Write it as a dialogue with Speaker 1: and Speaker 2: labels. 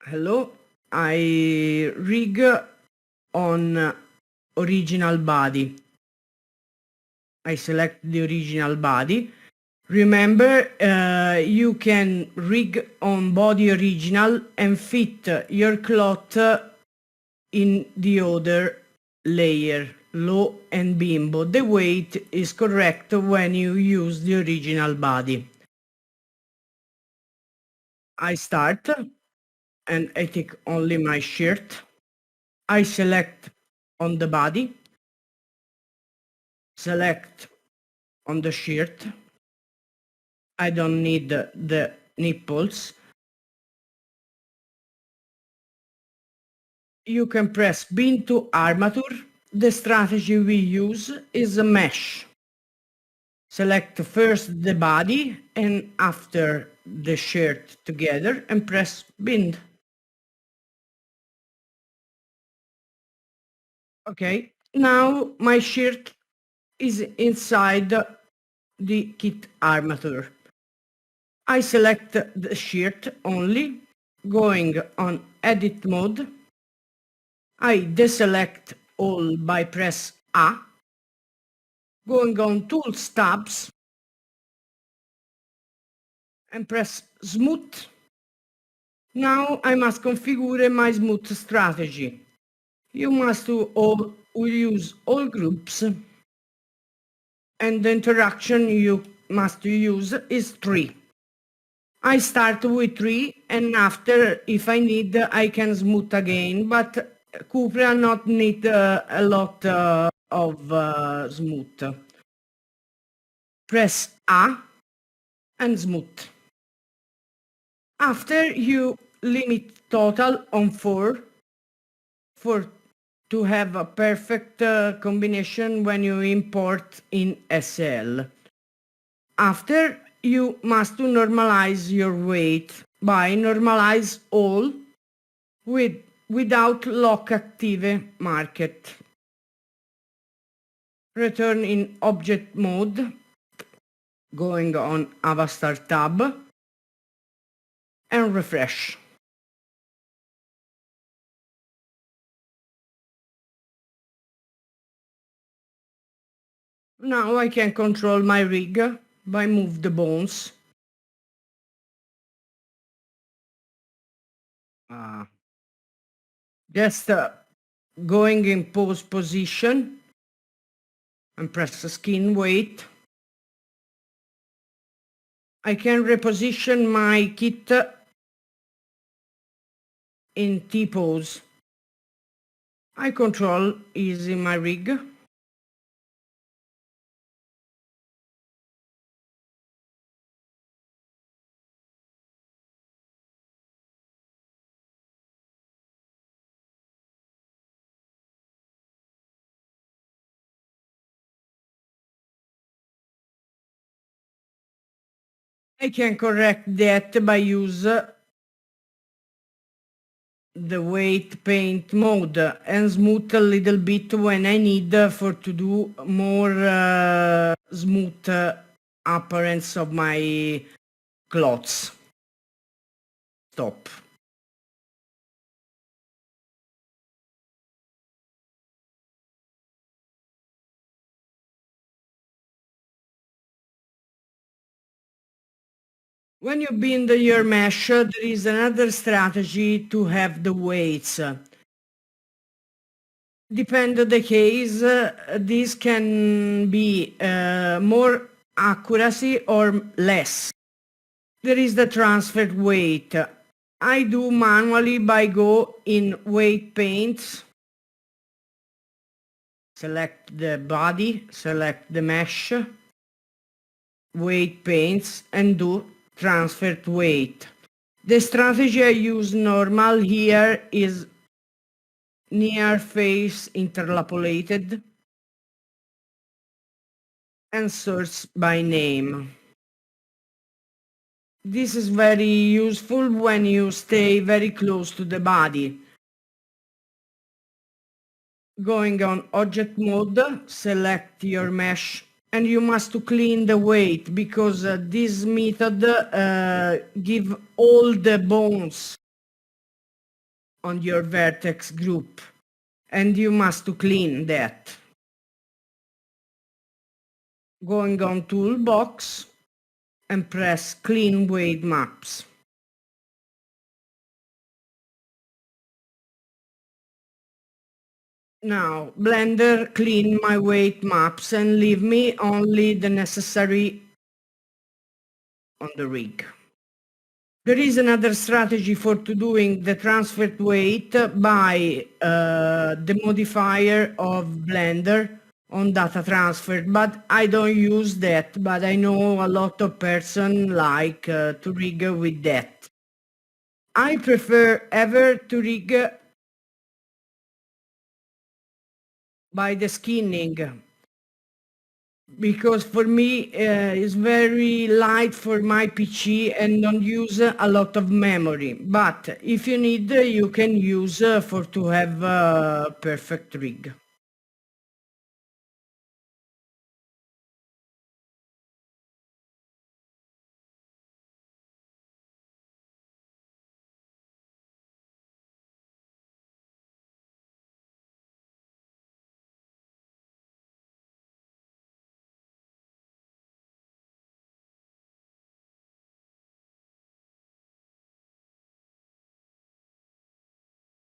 Speaker 1: Hello, I rig on original body. I select the original body. Remember, you can rig on body original and fit your cloth in the other layer, low and bimbo. The weight is correct when you use the original body. I start and I take only my shirt. I select on the body, select on the shirt. I don't need the nipples. You can press Bin to armature. The strategy we use is a mesh. Select first the body and after the shirt together and press bind. Okay, now my shirt is inside the kit armature. I select the shirt only, going on edit mode. I deselect all by press A, going on Tools tabs and press Smooth. Now I must configure my smooth strategy. You must use all groups and the interaction you must use is 3. I start with 3 and after, if I need, I can smooth again, but Kupra not need a lot of smooth. Press A and smooth. After you limit total on 4 to have a perfect combination when you import in SL. After you must normalize your weight by normalize all without lock active market. Return in object mode, going on Avastar tab and refresh. Now I can control my rig by move the bones. Just going in pose position and press the skin weight. I can reposition my kit in T-pose. I control easy my rig. I can correct that by use the weight paint mode and smooth a little bit when I need for to do more smooth appearance of my clothes. Stop. When you bind your mesh, there is another strategy to have the weights. Depend on the case, this can be more accuracy or less. There is the transferred weight. I do manually by go in weight paints, select the body, select the mesh, weight paints and do transferred weight. The strategy I use normal here is near face interpolated and search by name. This is very useful when you stay very close to the body. Going on object mode, select your mesh and you must to clean the weight because this method give all the bones on your vertex group, and you must to clean that. Going on toolbox and press clean weight maps. Now, Blender clean my weight maps and leave me only the necessary on the rig. There is another strategy for to doing the transferred weight by the modifier of Blender on data transfer, but I don't use that, but I know a lot of person like to rig with that. I prefer ever to rig by the skinning, because for me it's very light for my PC and don't use a lot of memory. But if you need, you can use for to have a perfect rig.